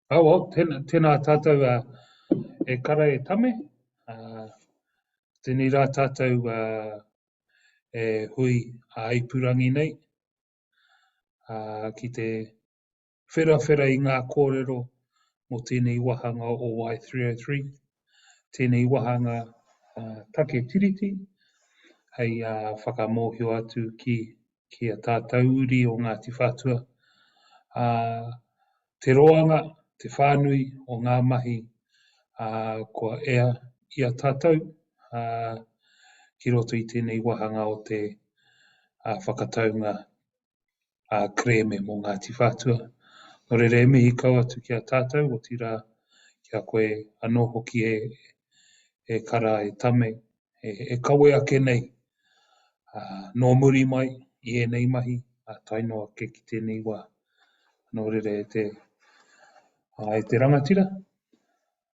Well, tēnā tātou e kara e Tame. Tēnei rā tātou e hui a Ipurangi nei. Ki te whera i ngā kōrero mō tēnei wahanga o Y303. Tēnei wahanga take tiriti. Hei whakamōhio atu ki a tātou uri o Ngāti Whātua. Te roanga, te whānui o ngā mahi kua ea i a tātou ki roto i tēnei wahanga o te whakataunga kreme mō Ngāti Whātua. Nō reira e mihi kau atu ki a tātou o tira ki a koe anō hoki e kara e Tame e kawe ake nei nō muri mai i enei mahi tainoa ke ki tēnei wā. Nō reira e te rangatira,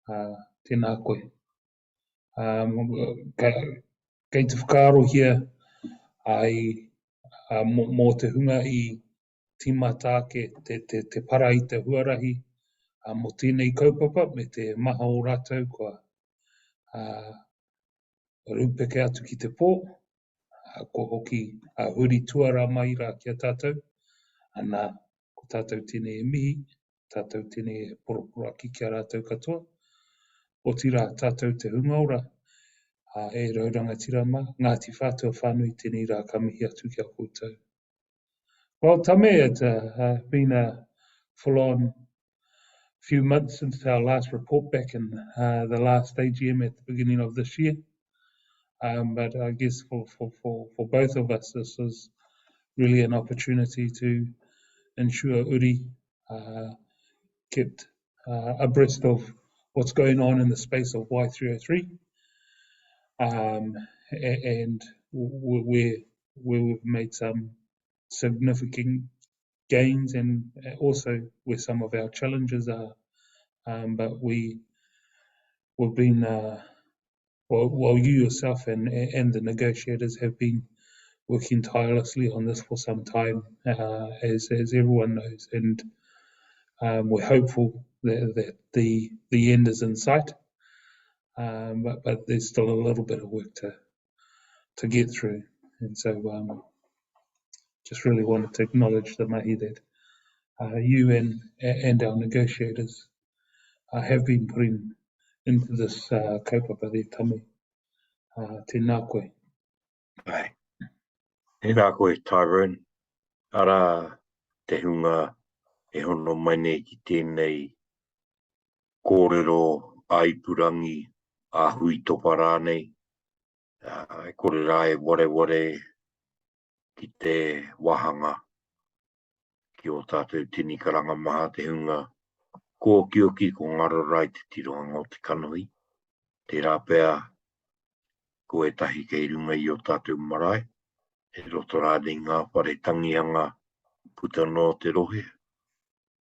tēnā koe. Kei te whakaarohia ai mō te hunga i tīmata ke te para i te huarahi mō tēnei kaupapa me te maha o rātou kua rūpeke atu ki te pō, ko hoki huri tuara mai rā ki a tātou, ana ko tātou tēnei e mihi, tātou tēnei e poroporo aki ki a rātou katoa, o tira tātou te hunga ora, e raurangatira ma, Ngāti Whātua whānui tēnei rā ka mihi atu ki a koutou. Well, Tame, it's been a full-on few months since our last report back in the last AGM at the beginning of this year. But I guess for both of us, this is really an opportunity to ensure Uri kept abreast of what's going on in the space of Y303, and where we've made some significant gains and also where some of our challenges are. But we've been, well, you yourself and the negotiators have been working tirelessly on this for some time, as everyone knows, and we're hopeful that the end is in sight, but there's still a little bit of work to get through, and so just really wanted to acknowledge the mahi that you and our negotiators have been putting into this kaupapa there, Tame. Tēnā koe. Ai. Tēnā koe, Tyrone. Ara te hunga e hono mai nei ki tēnei kōrero aipurangi a hui topa rānei. E kore rā e ware ki te wahanga ki o tātou tini karanga maha te hunga ko kioki ko ngaro rai te tiroanga o te kanohi. Te rāpea ko e tahi kei runga i o tātou marae. E roto rānei ngā whare tangianga puta noa te rohe,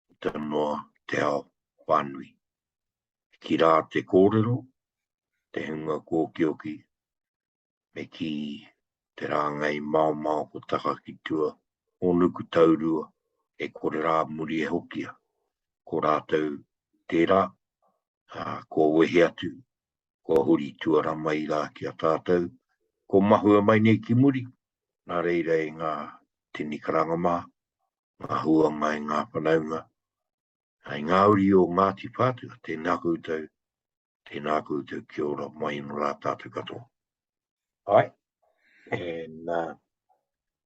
puta noa te ao whānui. Ki rā te kōrero, te hunga kōkioki, me ki te rāngai mau ko Tātaki tua, o nuku taurua, e kore rā muri e hokia. Ko rātou tērā, ko wehe atu, ko huri tuara mai rā ki a tātou, ko mahua mai nei ki muri, nā reira e ngā tini karanga mā, ngā huanga e ngā whanaunga, ai ngā uri o Ngāti Whātua, tēnā koutou kia ora mai no rā tātou katoa. Ai, and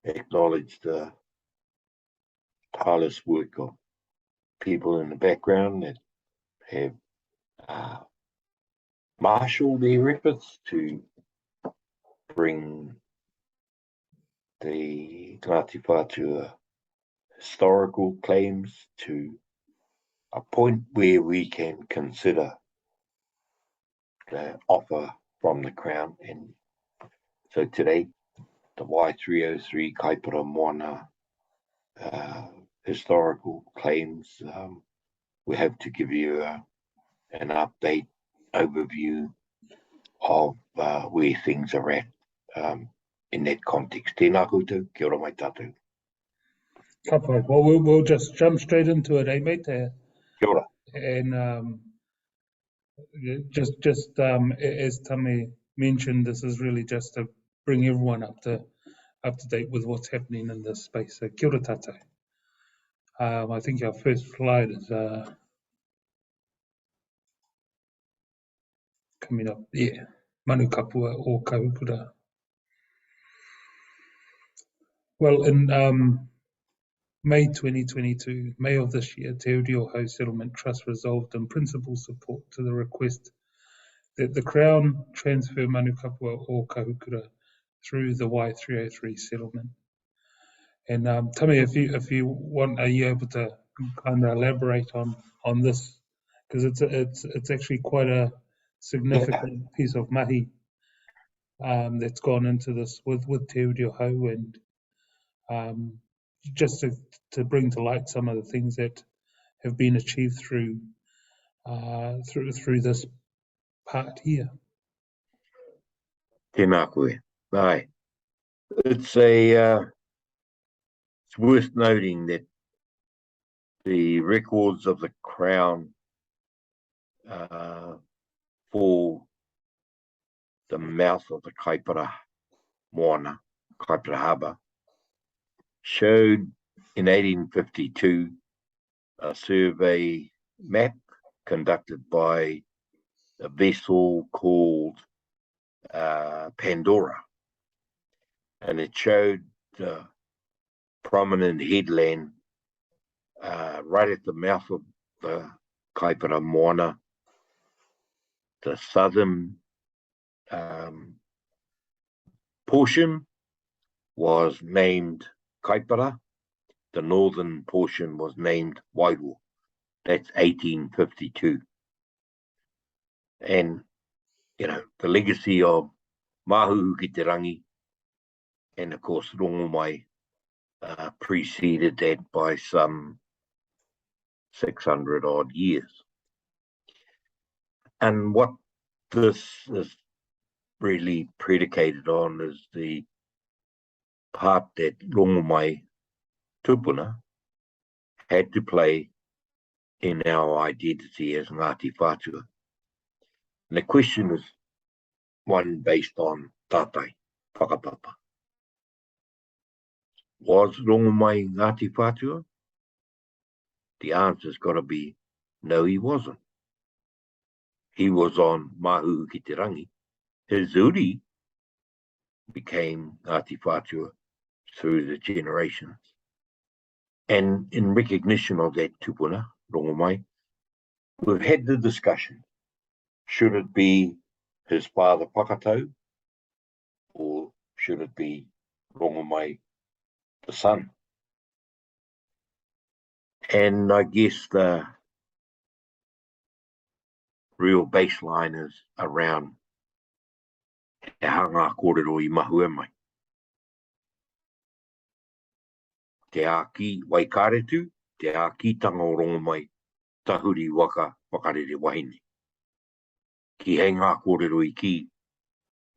acknowledge the tireless work of people in the background that have marshaled their efforts to bring the Ngāti Whātua historical claims to a point where we can consider the offer from the Crown. And so today, the Y303 Kaipara Moana historical claims, we have to give you an update overview of where things are at in that context. Tēnā koutou, kia ora mai tātou. Ka pai. Well, we'll just jump straight into it, eh, mate? Kia ora. And as Tame mentioned, this is really just to bring everyone up to date with what's happening in this space. So kia ora tātou. I think our first slide is coming up. Yeah, manu kapua o kahukura. Well, in May 2022, May of this year, Te Urioho Settlement Trust resolved in principle support to the request that the Crown transfer manu kapua o kahukura through the Y303 settlement. And Tame, if you want, are you able to kind of elaborate on this? Because it's actually quite a significant piece of mahi that's gone into this with Te Urioho, and just to bring to light some of the things that have been achieved through this part here. Tēnā koe. Aye. It's worth noting that the records of the Crown for the mouth of the Kaipara Moana, Kaipara Harbour, showed in 1852 a survey map conducted by a vessel called Pandora, and it showed the prominent headland right at the mouth of the Kaipara Moana. The southern portion was named Kaipara. The northern portion was named Waiwo. That's 1852. And, you know, the legacy of Mahuhu ki te Rangi, and of course, Rongomai, preceded that by some 600 odd years. And what this is really predicated on is the part that Rongomai tupuna had to play in our identity as Ngāti Whātua. And the question is one based on tātai, whakapapa. Was Rongomai Ngāti Whātua? The answer's got to be no, he wasn't. He was on Mahuhu ki te Rangi. His uri became Ngāti Whātua through the generations. And in recognition of that tupuna, Rongomai, we've had the discussion. Should it be his father Pakatau, or should it be Rongomai, the son? And I guess the real baseline is around te hanga kōrero I mahua mai. Te āki waikaretu, te āki tanga o Rongomai, tahuri waka wakarere wahine. Ki hei ngā kōrero I ki,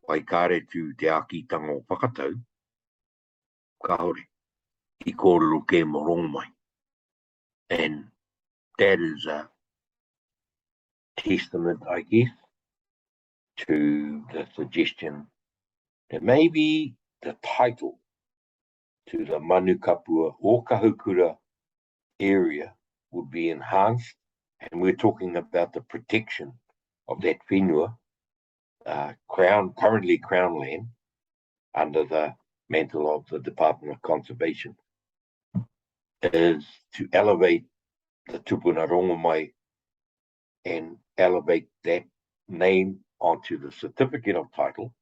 waikaretu te āki tanga o Pakatau, ka hore, I kōrero ke mo Rongomai. And that is a testament, I guess, to the suggestion that maybe the title to the manu kapua o kahukura area would be enhanced, and we're talking about the protection of that whenua, currently Crown land, under the mantle of the Department of Conservation, is to elevate the tupuna Rongomai and elevate that name onto the certificate of title.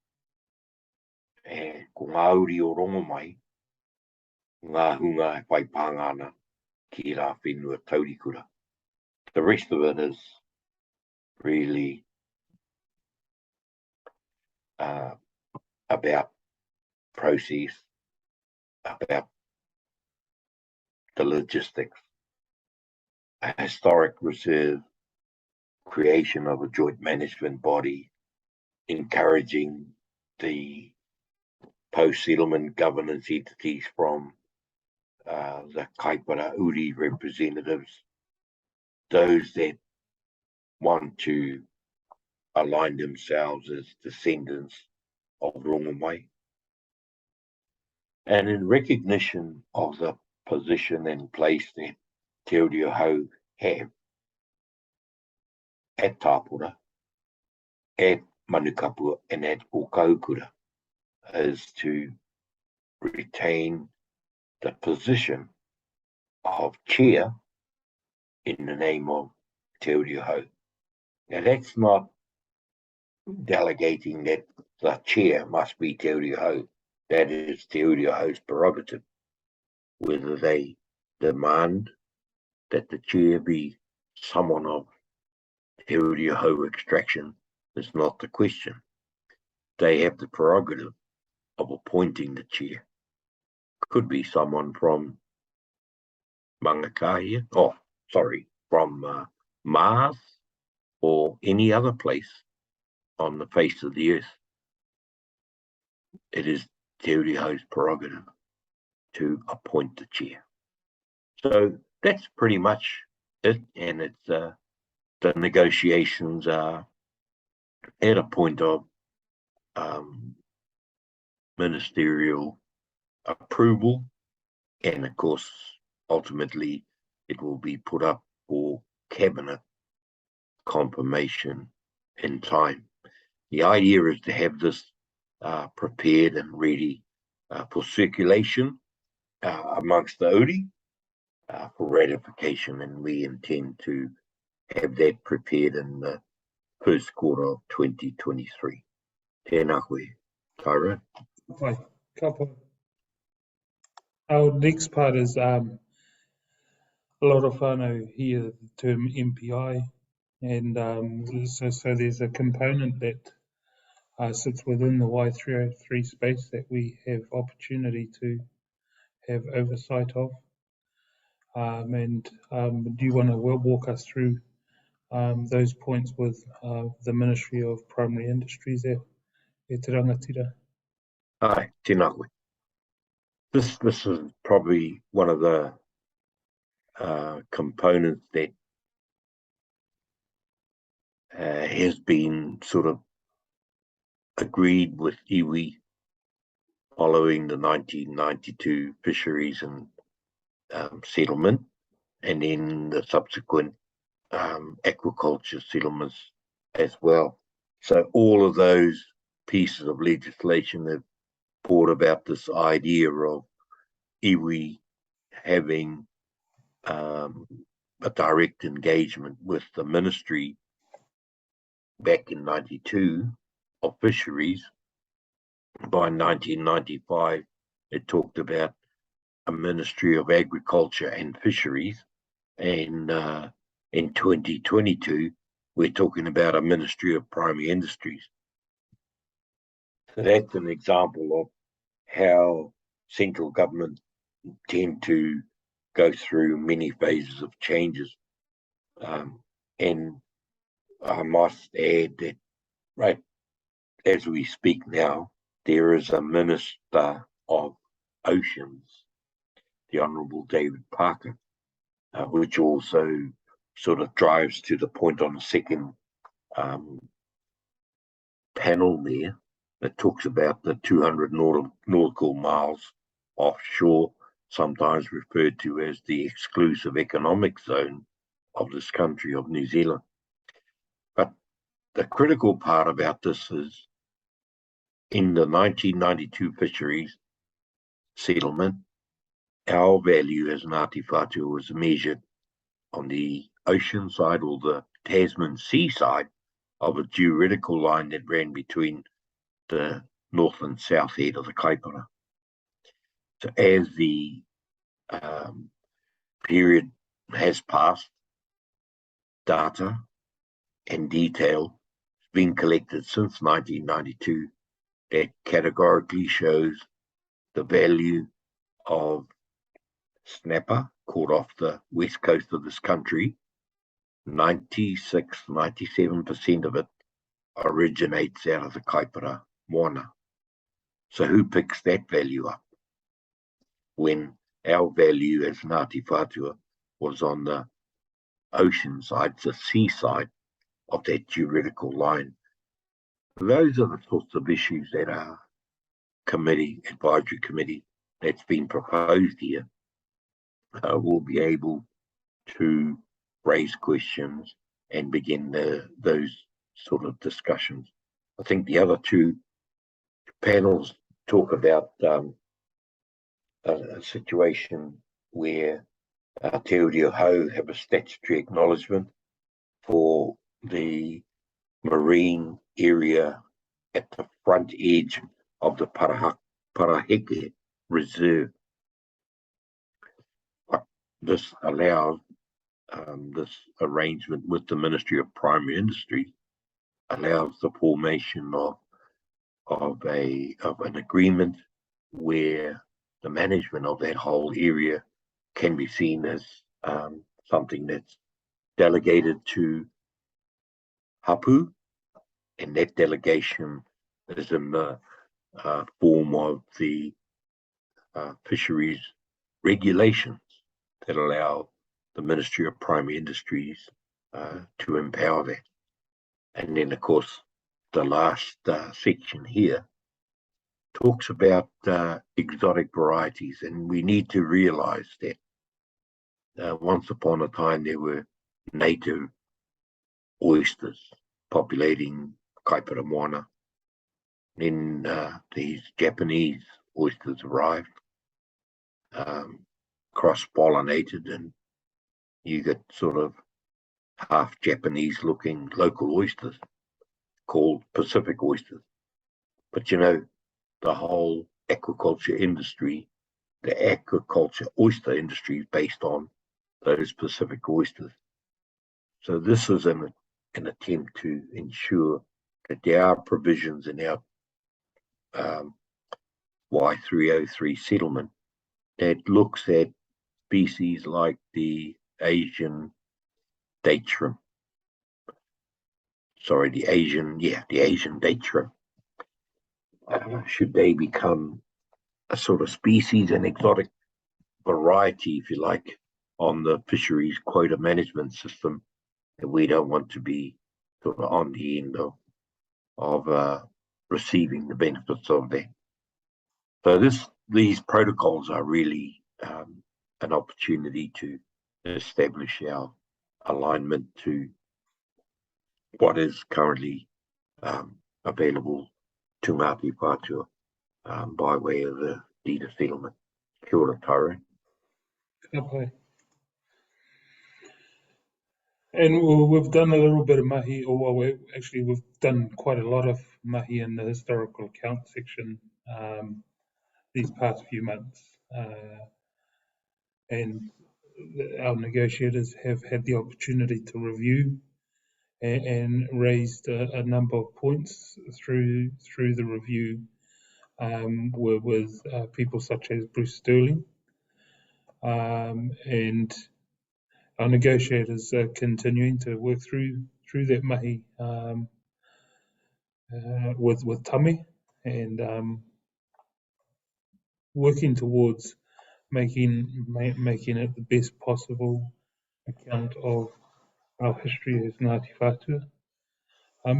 And ko ngā uri o Rongomai, ngā hunga e pai pāngana ki rā whenua taurikura. The rest of it is really about process, about the logistics, a historic reserve, creation of a joint management body, encouraging the post-settlement governance entities from the Kaipara Uri representatives, those that want to align themselves as descendants of Raumati. And in recognition of the position and place that Te Reo Hau have at Tāpura, at Manukapua, and at Okaukura, is to retain the position of chair in the name of Te Reo Hau. Now that's not delegating that the chair must be Te Reo Hau. That is Te Reo Hau's prerogative. Whether they demand that the chair be someone of Te Reo Hau extraction is not the question. They have the prerogative of appointing the chair. Could be someone from Mangakahia, from Mars or any other place on the face of the earth. It is Te Reo Hau's prerogative to appoint the chair. So that's pretty much it, and it's the negotiations are at a point of ministerial approval, and of course, ultimately, it will be put up for cabinet confirmation in time. The idea is to have this prepared and ready for circulation amongst the Uri for ratification, and we intend to have that prepared in the first quarter of 2023. Tēnā koe, Tyrone. Hi, kapo. Our next part is a lot of whānau hear the term MPI, and so there's a component that sits within the Y303 space that we have opportunity to have oversight of. Do you want to walk us through those points with the Ministry of Primary Industries there, e te rangatira? Hi, tēnā koe. This is probably one of the components that has been sort of agreed with iwi following the 1992 fisheries and settlement, and then the subsequent aquaculture settlements as well. So all of those pieces of legislation have brought about this idea of iwi having a direct engagement with the ministry back in 92 of fisheries. By 1995, it talked about a Ministry of Agriculture and Fisheries, and in 2022, we're talking about a Ministry of Primary Industries. So that's an example of how central government tend to go through many phases of changes. And I must add that right as we speak now, there is a Minister of Oceans, the Honourable David Parker, which also sort of drives to the point on the second panel there that talks about the 200 nautical miles offshore, sometimes referred to as the exclusive economic zone of this country of New Zealand. But the critical part about this is in the 1992 fisheries settlement, our value as Ngāti Whātua was measured on the ocean side or the Tasman sea side of a geometrical line that ran between the north and south head of the kaipara. So as the period has passed, data and detail has been collected since 1992 that categorically shows the value of snapper caught off the west coast of this country. 97% of it originates out of the kaipara moana. So who picks that value up when our value as Ngāti Whātua was on the ocean side, the sea side that juridical line. Those are the sorts of issues that our advisory committee that's been proposed here will be able to raise questions and begin those sort of discussions. I think the other two panels talk about a situation where Te Uri o Hau have a statutory acknowledgement for the marine area at the front edge of the Paraheke Reserve. This allows this arrangement with the Ministry of Primary Industries allows the formation of an agreement where the management of that whole area can be seen as something that's delegated to Hapu, and that delegation is in the form of the fisheries regulations that allow the Ministry of Primary Industries to empower that. And then, of course, the last section here talks about exotic varieties, and we need to realize that once upon a time there were native oysters populating Kaiparamoana. Then these Japanese oysters arrived, cross-pollinated, and you get sort of half Japanese looking local oysters called Pacific oysters. But you know, the whole aquaculture industry, the aquaculture oyster industry is based on those Pacific oysters. So this is an attempt to ensure that there are provisions in our Y303 settlement that looks at species like the Asian date shrimp. Sorry, the Asian date shrimp. Should they become a sort of species, an exotic variety, if you like, on the fisheries quota management system, and we don't want to be sort of on the end of receiving the benefits of that. So these protocols are really an opportunity to establish our alignment to what is currently available to Ngāti Whātua by way of the deed of settlement. Kia ora, Tyrone. Okay. And we've done a little bit of mahi, or well, we've done quite a lot of mahi in the historical account section these past few months. And our negotiators have had the opportunity to review and raised a number of points through the review with people such as Bruce Sterling, and our negotiators are continuing to work through that mahi with Tame, and working towards making it the best possible account of our history as Ngāti Whātua.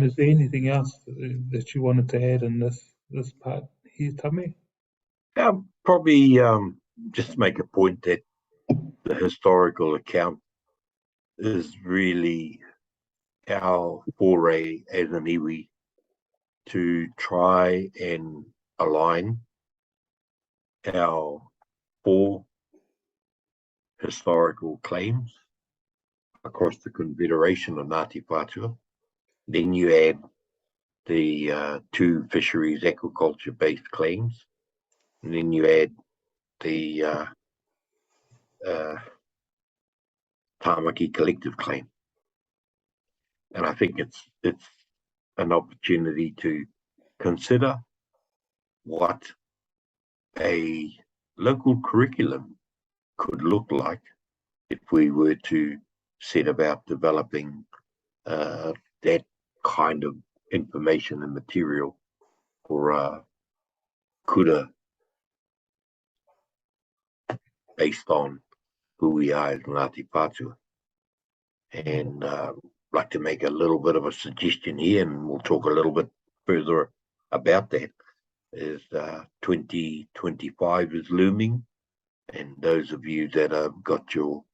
Is there anything else that you wanted to add in this part here, Tame? Probably just make a point that the historical account is really our foray as an iwi to try and align our 4 historical claims across the Confederation of Ngāti Whātua. Then you add the 2 fisheries aquaculture-based claims, and then you add the Tāmaki collective claim. And I think it's an opportunity to consider what a local curriculum could look like if we were to set about developing that kind of information and material for kura based on who we are as Ngāti Whātua. And like to make a little bit of a suggestion here, and we'll talk a little bit further about that, is 2025 is looming, and those of you that have got your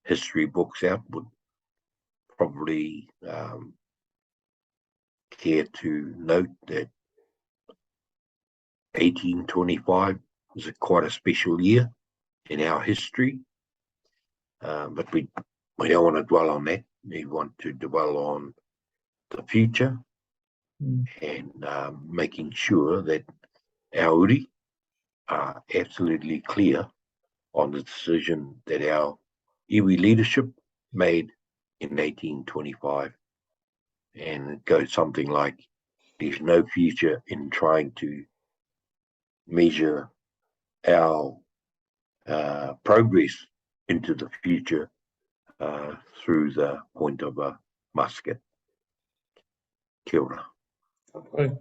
history books out would probably care to note that 1825 is quite a special year in our history, but we don't want to dwell on that. We want to dwell on the future and making sure that our uri are absolutely clear on the decision that our iwi leadership made in 1825. And it goes something like, there's no future in trying to measure our progress into the future through the point of a musket. Kia ora. Okay.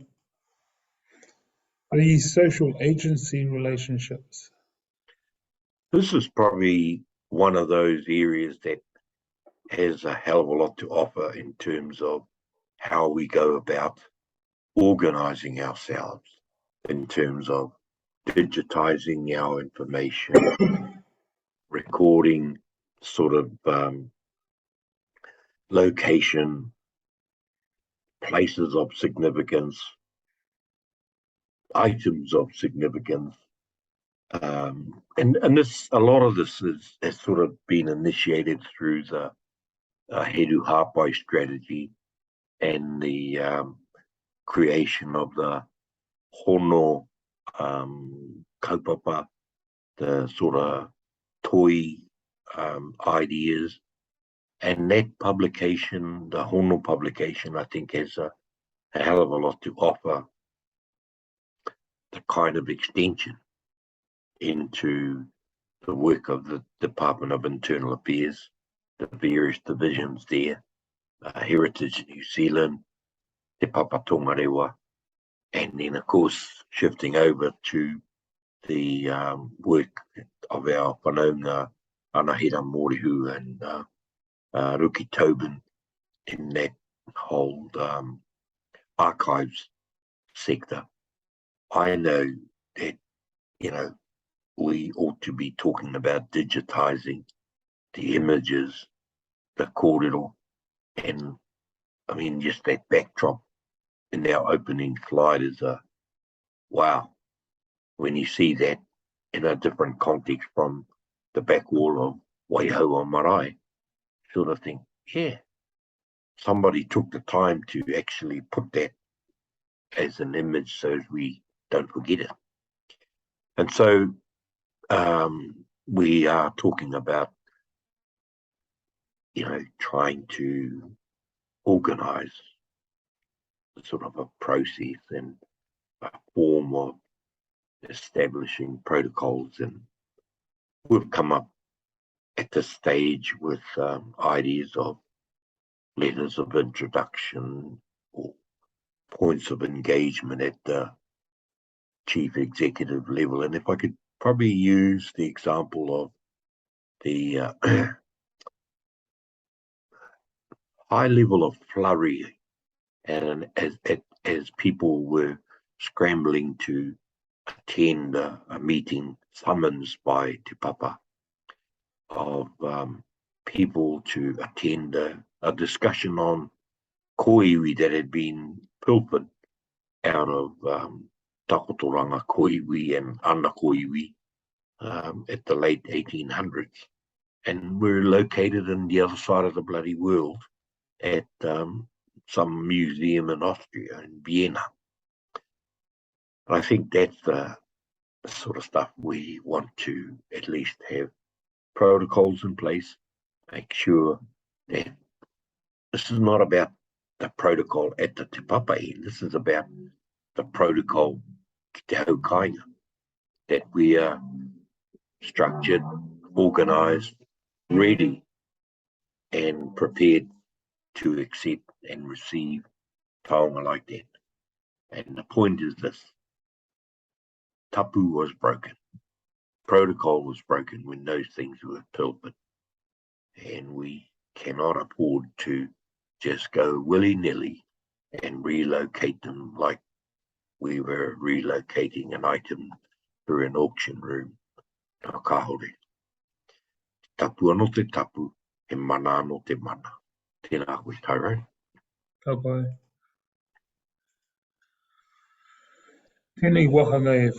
The social agency relationships. This is probably one of those areas that has a hell of a lot to offer in terms of how we go about organizing ourselves, in terms of digitizing our information, recording sort of location, places of significance, items of significance. And this, a lot of this has sort of been initiated through the Heru Hapai strategy and the creation of the hono kaupapa, the sort of toy ideas. And that publication, the hono publication, I think has a hell of a lot to offer the kind of extension into the work of the Department of Internal Affairs, the various divisions there, Heritage New Zealand, Te Papa Tongarewa, and then of course shifting over to the work of our whanaunga Anahira Morihu and Ruki Tobin in that whole archives sector. I know that, you know, we ought to be talking about digitizing the images, the kōrero, and I mean, just that backdrop in our opening slide is a wow. When you see that in a different context from the back wall of Waihoa Marae, sort of think, yeah, somebody took the time to actually put that as an image so we don't forget it. And so we are talking about, you know, trying to organize sort of a process and a form of establishing protocols. And we've come up at this stage with ideas of letters of introduction or points of engagement at the chief executive level. And if I could probably use the example of the high level of flurry and as people were scrambling to attend a meeting summoned by Te Papa of people to attend a discussion on koiwi that had been pilfered out of takotoranga koiwi and ana koiwi at the late 1800s. And we're located in the other side of the bloody world at some museum in Austria, in Vienna. I think that's the sort of stuff we want to at least have protocols in place, make sure that this is not about the protocol at the Te Papa end. This is about the protocol ki te haukainga, that we are structured, organised, ready and prepared to accept and receive taonga like that. And the point is this: tapu was broken, protocol was broken when those things were pilfered, and we cannot afford to just go willy-nilly and relocate them like we were relocating an item through an auction room. Nā kāhore. Tapu anō te tapu, he mana anō te mana. Tēnā koe, Tyrone. Ka pai. Tēnei wahanga e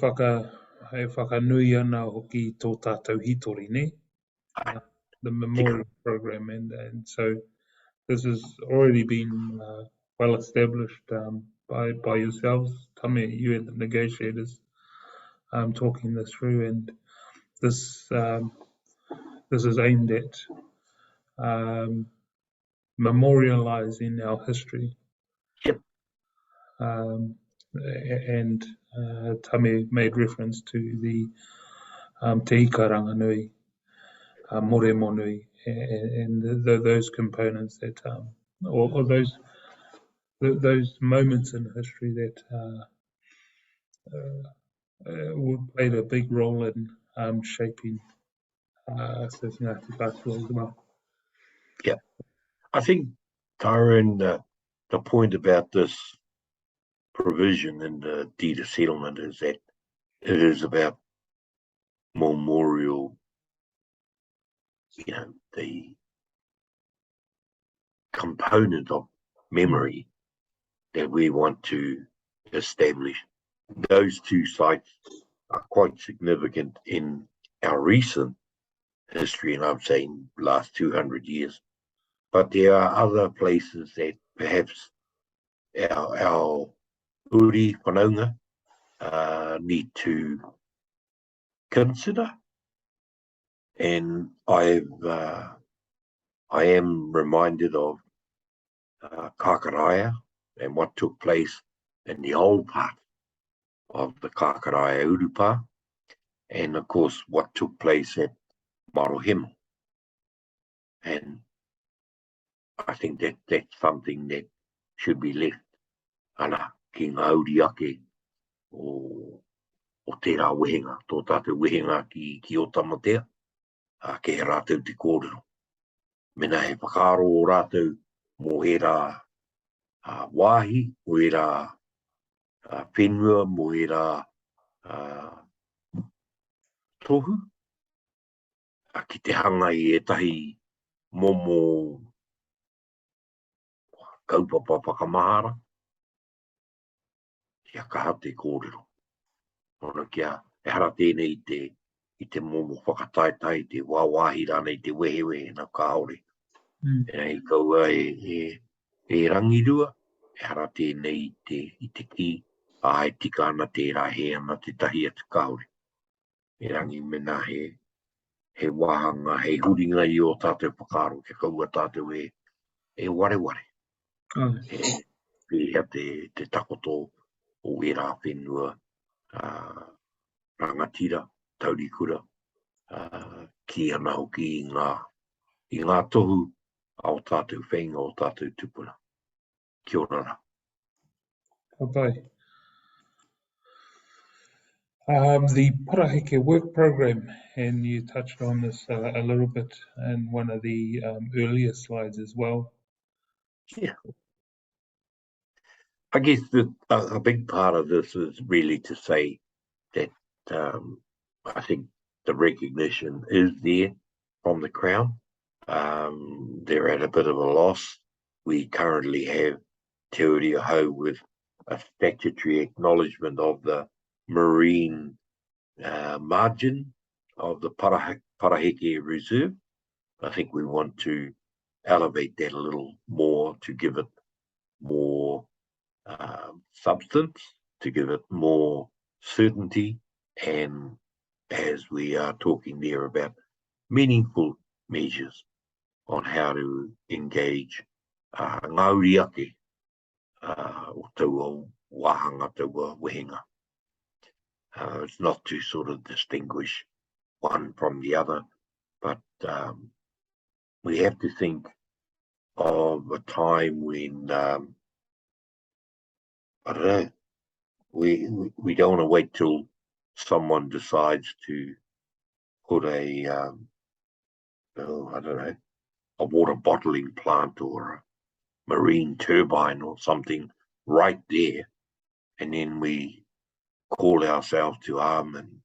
whakanui ana hoki tō tātou hitori, ne? The memorial program, and so this has already been well established by yourselves, Tame, you and the negotiators, talking this through, and this is aimed at memorializing our history. Yep. And Tame made reference to the Te Ika Ranganui, More Monui, and those components that, or those moments in history that played a big role in shaping Ngāti Whātua as well. Yeah. I think, Tyrone, the point about this provision in the deed of settlement is that it is about memorial, the component of memory that we want to establish. Those two sites are quite significant in our recent history, and I'm saying last 200 years. But there are other places that perhaps our uri whanaunga need to consider. And I am reminded of Kākaraia and what took place in the old part of the Kākaraia Urupa, and of course what took place at Marohima. And I think that that's something that should be left ana ki ngā uri ake o tērā wehenga, tō tātou wehenga ki o tamatea, ke he rātou te kōrero. Mena he whakaaro o rātou mō he rā wāhi, mō he rā whenua, mō he rā tohu, ki te hanga I etahi momo kaupapa whakamahara, kia kaha te kōrero. Nōna kia e hara tēnei I te momo whakataetai, te wāwāhi rānei te wehewehe nā kāore. I kaua e rangi rua, e hara tēnei I te ki, a tika ana tērā he ana te tahi atu kāore. E rangi mena he wāhanga, he huringa I o tātou whakaaro, ke kaua tātou e ware. Pēhea te takoto o e rā whenua rangatira, taurikura, ki ana hoki I ngā tohu ao tātou whenga o tātou tupuna. Kia ora rā. Ka pai. The Paraheke work program, and you touched on this a little bit in one of the earlier slides as well. Yeah. I guess a big part of this is really to say that I think the recognition is there from the Crown. They're at a bit of a loss. We currently have Te Uri Ahau with a statutory acknowledgement of the marine margin of the Paraheke Reserve. I think we want to elevate that a little more to give it more substance, to give it more certainty, and as we are talking there about meaningful measures on how to engage ngā uri ake o taua wāhanga, taua wehenga. It's not to sort of distinguish one from the other, but we have to think of a time when I don't know, we don't want to wait till someone decides to put a I don't know, a water bottling plant or a marine turbine or something right there, and then we call ourselves to arm and,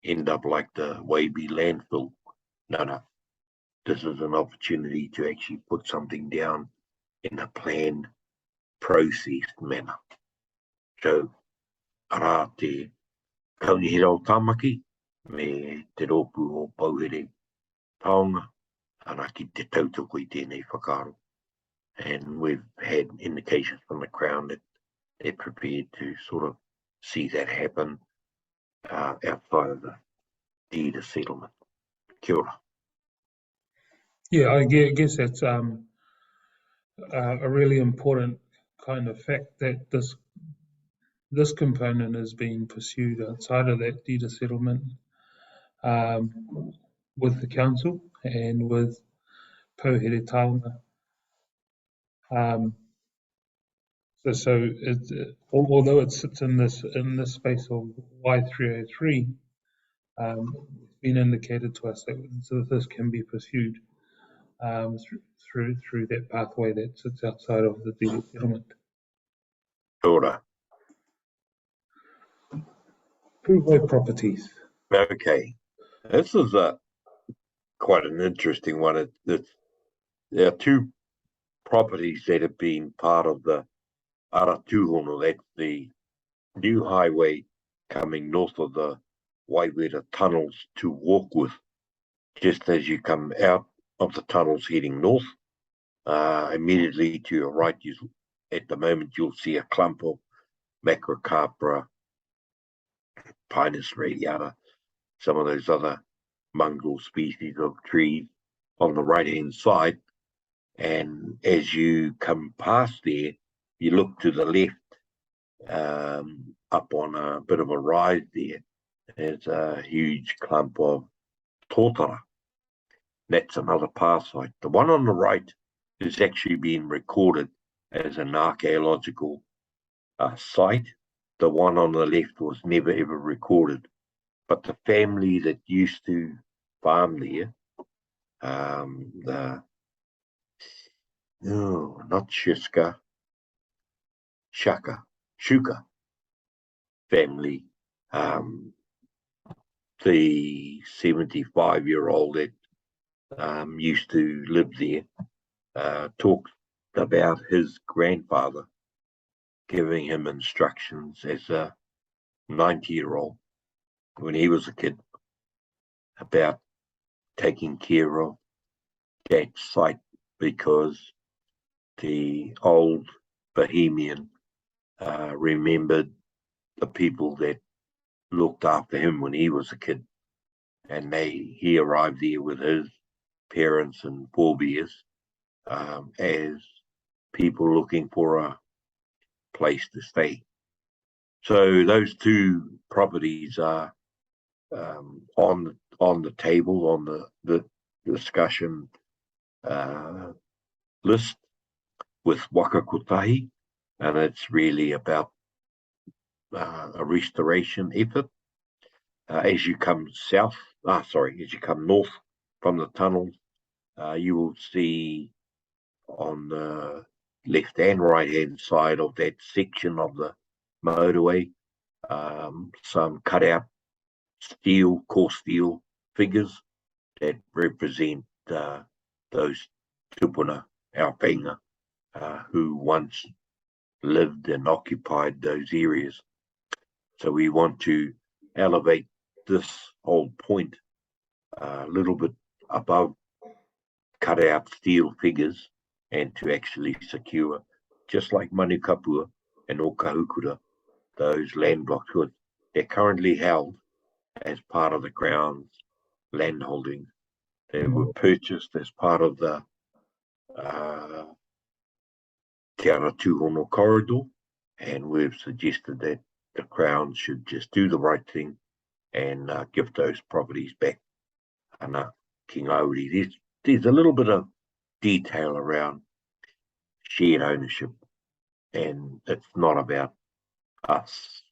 end up like the Waby landfill. No. This is an opportunity to actually put something down in a planned, processed manner. So, ara te kaunihira o Tāmaki, me te rōpū o Pauhere Taonga, ana ki te tautoko I tēnei whakaaro. And we've had indications from the Crown that they're prepared to sort of see that happen outside of the deed of settlement. Kia ora. Yeah, I guess that's a really important kind of fact that this component is being pursued outside of that deed of settlement with the council and with Pauhere Taonga. So although it sits in this space of Y303, it's been indicated to us that this can be pursued through that pathway that sits outside of the deed of settlement. Kia ora. Freeway properties. Okay, this is quite an interesting one. There are two properties that have been part of the Ara Tūhono. That's the new highway coming north of the Waiwera tunnels to Warkworth. Just as you come out of the tunnels heading north, immediately to your right, at the moment you'll see a clump of Macrocarpa, Pinus radiata, some of those other mongrel species of trees on the right-hand side. And as you come past there, you look to the left, up on a bit of a rise there. There's a huge clump of tōtara. That's another path site. The one on the right is actually being recorded as an archaeological site. The one on the left was never ever recorded. But the family that used to farm there, not Shuka family, the 75-year-old that used to live there, talked about his grandfather giving him instructions as a 90-year-old when he was a kid about taking care of that site, because the old Bohemian remembered the people that looked after him when he was a kid, and he arrived there with his parents and forebears as people looking for a place to stay. So those two properties are on the table, on the discussion list with Waka Kotahi, and it's really about a restoration effort. As you come north from the tunnels, you will see on the left and right hand side of that section of the motorway some cut out coarse steel figures that represent those tupuna, our whainga, who once lived and occupied those areas. So we want to elevate this whole point a little bit above cut out steel figures, and to actually secure, just like Manukapua and Okahukura, those land blocks. They're currently held as part of the Crown's land holdings. They were purchased as part of the Te Ara Tūhono corridor, and we've suggested that the Crown should just do the right thing and give those properties back. Ana ki Ngauri, there's a little bit of detail around shared ownership, and it's not about us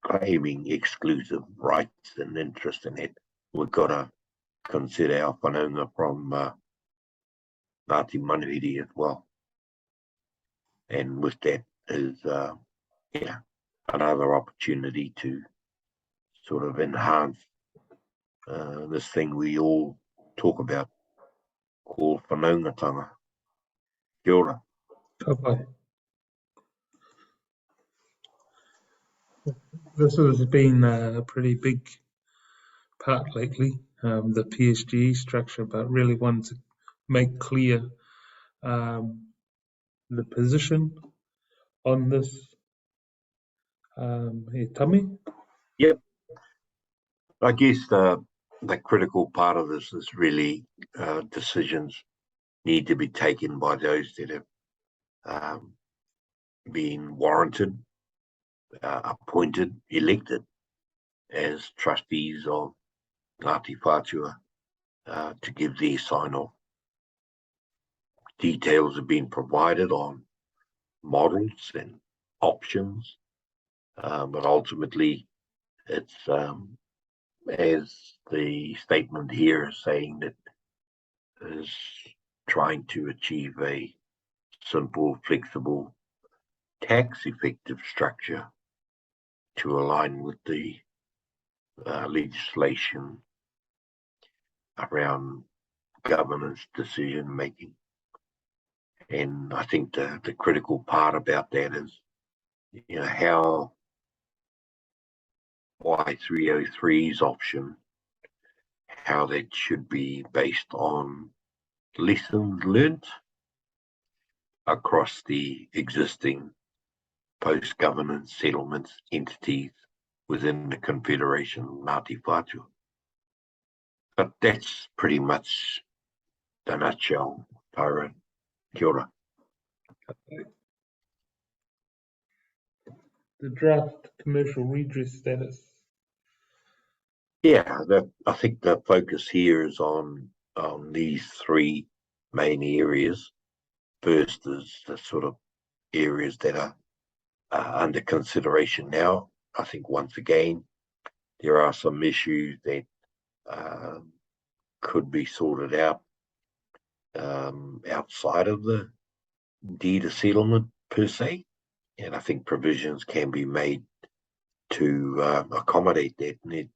claiming exclusive rights and interest in it. We've got to consider our whanaunga from Ngāti Manuhiri as well. And with that is, another opportunity to sort of enhance this thing we all talk about called whanaungatanga. Kia ora. Bye-bye. This has been a pretty big part lately, the PSG structure, but really wanted to make clear the position on this. Tame? Yep. I guess the critical part of this is really decisions need to be taken by those that have been warranted, appointed, elected as trustees of Ngāti Whātua to give their sign-off. Details have been provided on models and options, but ultimately it's as the statement here is saying, that is trying to achieve a simple, flexible, tax-effective structure to align with the legislation around governance decision-making. And I think the critical part about that is, how Y303's option, how that should be based on lessons learned across the existing post-governance settlements entities within the Confederation Ngāti Whātua. But that's pretty much the nutshell, Tyrone. Kia ora. The draft commercial redress status. Yeah, I think the focus here is on these three main areas. First is the sort of areas that are under consideration now. I think once again, there are some issues that could be sorted out outside of the deed of settlement per se, and I think provisions can be made to accommodate that. And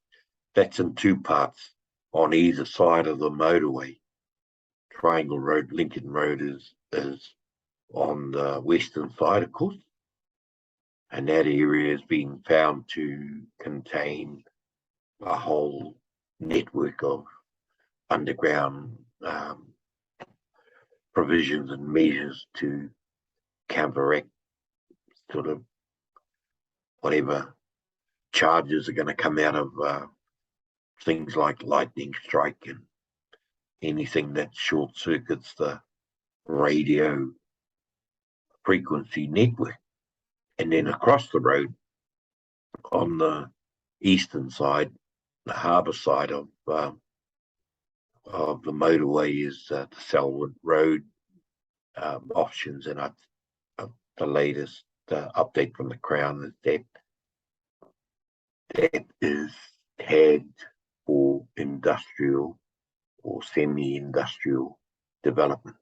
that's in two parts on either side of the motorway. Triangle Road, Lincoln Road is on the western side, of course, and that area has been found to contain a whole network of underground provisions and measures to counteract sort of whatever charges are going to come out of things like lightning strike and anything that short circuits the radio frequency network. And then across the road on the eastern side, the harbour side of the motorway is the Selwood Road options. And the latest update from the Crown is that is tagged for industrial or semi-industrial development,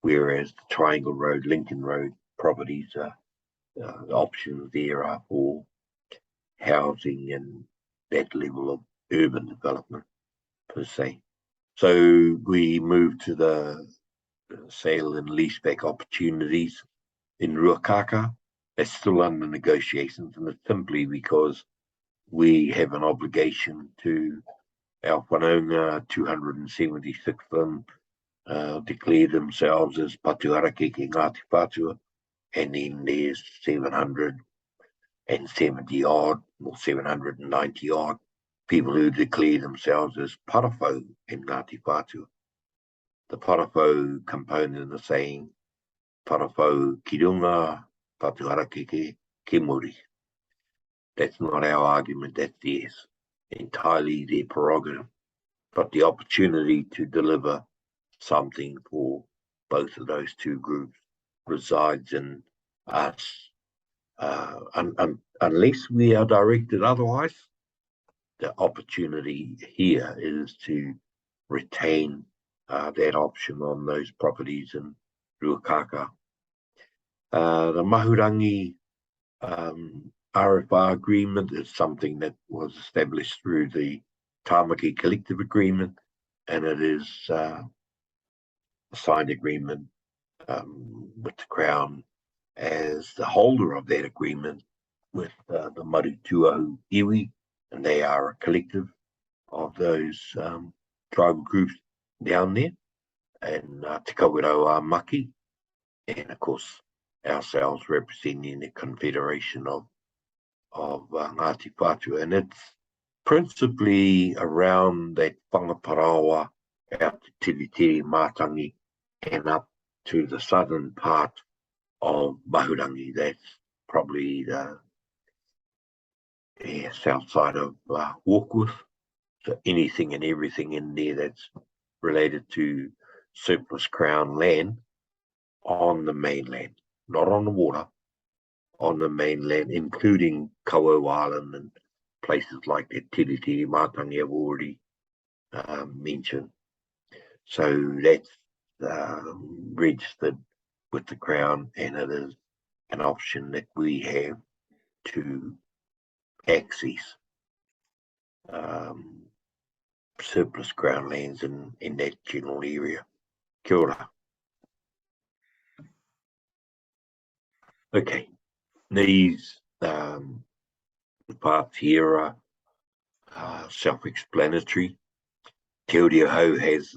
whereas the Triangle Road, Lincoln Road properties options there are for housing and that level of urban development per se. So we move to the sale and leaseback opportunities in Ruakaka. That's still under negotiations, and it's simply because we have an obligation to our whanaunga 276 of them declare themselves as patuarake ki Ngāti Whātua, and then there's 770 odd or 790 odd people who declare themselves as parafo in Ngāti Whātua. The parafo component is saying parafo ki runga, patuarake ki muri. That's not our argument, that's theirs, entirely their prerogative. But the opportunity to deliver something for both of those two groups resides in us. Unless we are directed otherwise, the opportunity here is to retain that option on those properties in Ruakaka. The Mahurangi RFR agreement is something that was established through the Tāmaki collective agreement, and it is a signed agreement with the Crown as the holder of that agreement with the Marituahu Iwi, and they are a collective of those tribal groups down there, and Te Kawerau Maki, and of course ourselves representing the Confederation of Ngāti Whātua, and it's principally around that Whangaparaoa out to Tiriti, Mātangi, and up to the southern part of Mahurangi. That's probably the south side of Warkworth. So anything and everything in there that's related to surplus Crown land on the mainland, not on the water, on the mainland, including Kauau Island and places like that, Tiriti, Mātangi I've already mentioned. So that's registered with the Crown, and it is an option that we have to access surplus Crown lands in that general area. Kia ora. Okay, these parts here are self-explanatory. Te Uriahau has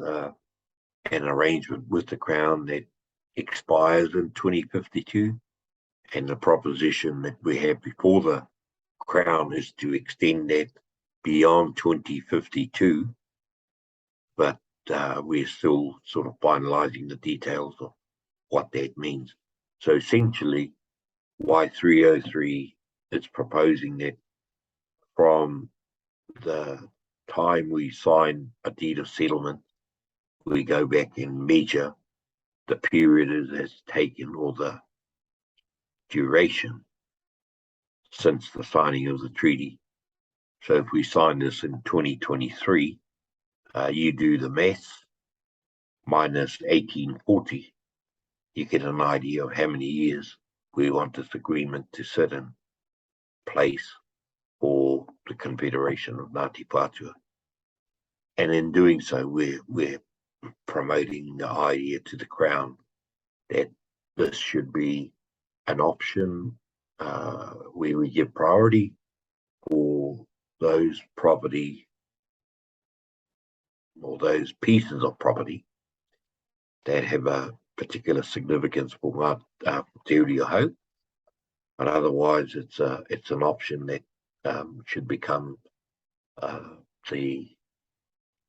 an arrangement with the Crown that expires in 2052, and the proposition that we have before the Crown is to extend that beyond 2052, but we're still sort of finalising the details of what that means. So essentially, Y303 is proposing that from the time we sign a deed of settlement, we go back and measure the period it has taken, or the duration since the signing of the treaty. So if we sign this in 2023, you do the maths, minus 1840, you get an idea of how many years we want this agreement to sit in place for the Confederation of Ngāti Whātua. And in doing so, we're promoting the idea to the Crown that this should be an option where we give priority for those property or those pieces of property that have a particular significance for Te Uriahau, but otherwise it's an option that should become the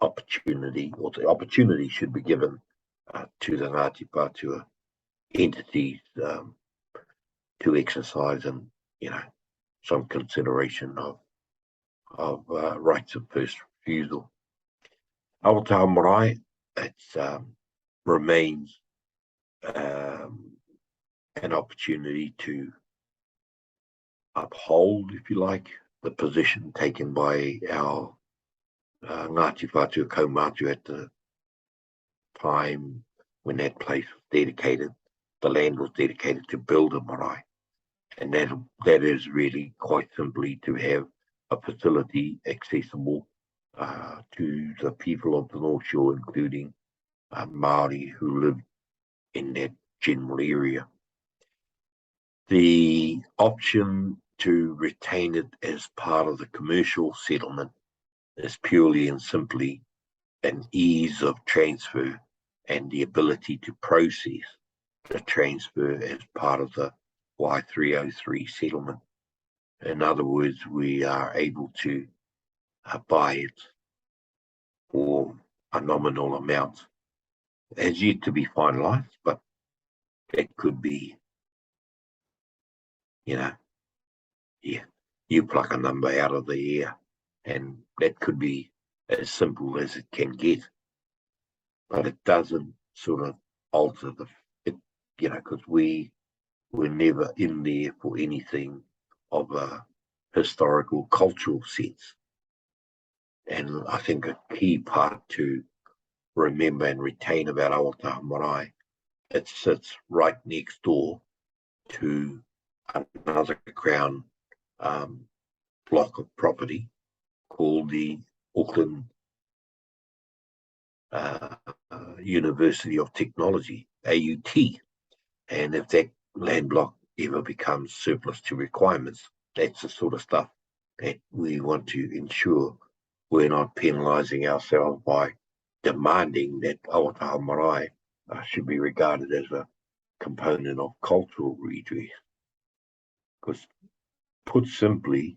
opportunity, or the opportunity should be given to the Ngāti Whātua entities to exercise, and some consideration of rights of first refusal. Aotaha marae, it remains an opportunity to uphold, if you like, the position taken by our Ngāti Whātua kaumātua at the time when that place was dedicated, the land was dedicated to build a marae. And that is really quite simply to have a facility accessible to the people of the North Shore, including Māori who live in that general area. The option to retain it as part of the commercial settlement is purely and simply an ease of transfer and the ability to process the transfer as part of the Y303 settlement. In other words, we are able to buy it for a nominal amount. It has yet to be finalised, but it could be, you pluck a number out of the air, and that could be as simple as it can get. But it doesn't sort of alter because we're never in there for anything of a historical, cultural sense. And I think a key part to remember and retain about Aotaha Marae, it sits right next door to another Crown block of property called the Auckland University of Technology, AUT. And if that land block ever becomes surplus to requirements, that's the sort of stuff that we want to ensure we're not penalising ourselves by demanding that Aotaha Marae should be regarded as a component of cultural redress. Because, put simply,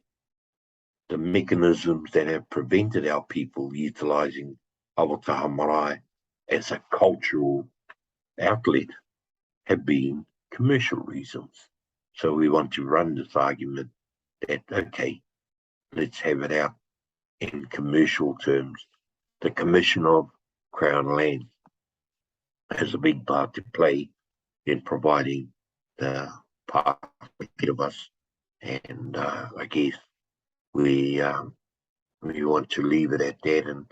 the mechanisms that have prevented our people utilising Aotaha Marae as a cultural outlet have been commercial reasons. So we want to run this argument that, okay, let's have it out in commercial terms. The Commission of Crown Land has a big part to play in providing the path ahead of us. And I guess we want to leave it at that. And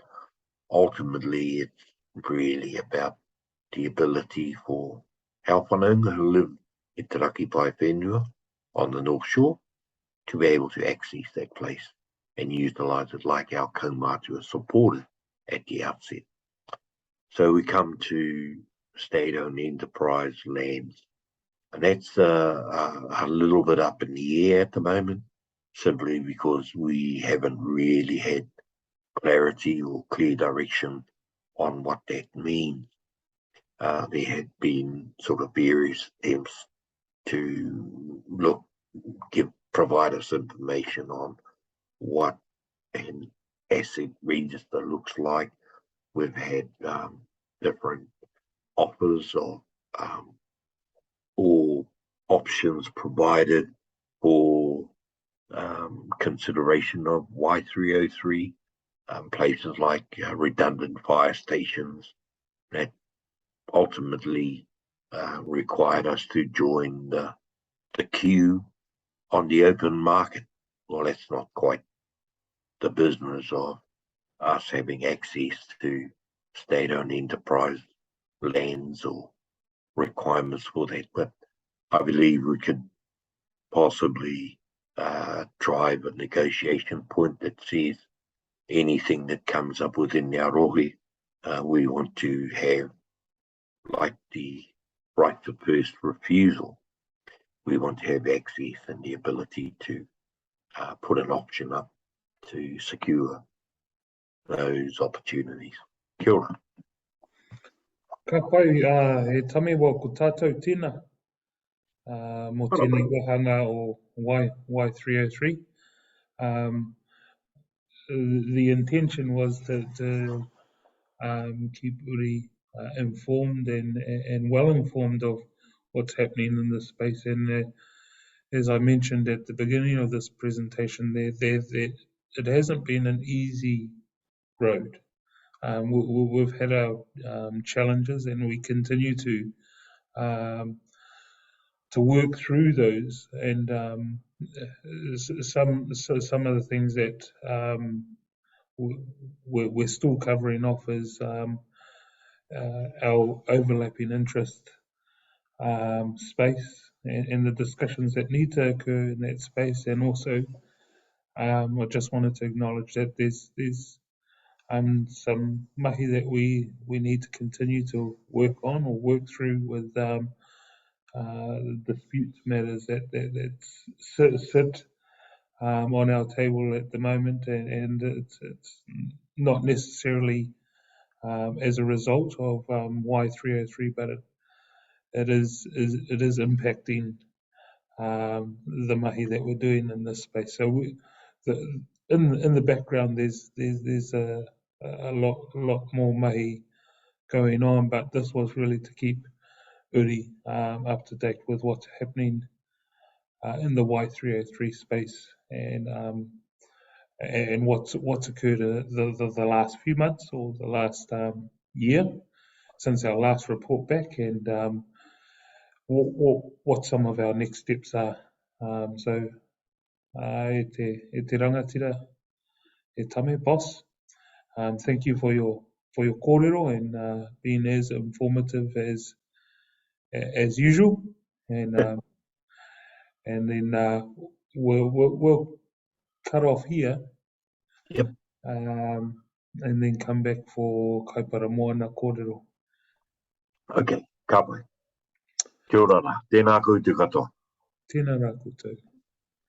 ultimately, it's really about the ability for our whanaunga who live in Tātaki Pai Whenua on the North Shore to be able to access that place and utilise it like our kaumātua supported at the outset. So we come to state-owned enterprise lands, and that's a little bit up in the air at the moment, simply because we haven't really had clarity or clear direction on what that means. There had been sort of various attempts to provide us information on what an asset register looks like. We've had different offers of or options provided for consideration of Y303, places like redundant fire stations that ultimately required us to join the queue on the open market. Well, that's not quite the business of us having access to state-owned enterprise lands or requirements for that. But I believe we could possibly drive a negotiation point that says anything that comes up within our rohe, we want to have, like the right to first refusal, we want to have access and the ability to put an option up to secure those opportunities. Kia ora. Ka pai, he tame wa ko tātou tēnā, mō tēnei wahanga o Y303. The intention was to keep Uri informed and well informed of what's happening in this space. And as I mentioned at the beginning of this presentation, it hasn't been an easy road. We've had our challenges, and we continue to work through those. And some of the things that we're still covering off is our overlapping interest space and the discussions that need to occur in that space. And also, I just wanted to acknowledge that there's some mahi that we need to continue to work on or work through with disputes matters that sit on our table at the moment, and it's not necessarily as a result of Y303, but it is impacting the mahi that we're doing in this space. So in the background, there's a lot more mahi going on, but this was really to keep Uri up to date with what's happening in the Y303 space and what's occurred the last few months or the last year since our last report back, and what some of our next steps are. So e te rangatira, e tame boss. Thank you for your for your kōrero and being as informative as usual. And then we'll cut off here. Yep. And then come back for kaipara moana kōrero. Okay, ka pai. Kia ora rā. Tēnā koutou katoa. Tēnā rā koutou.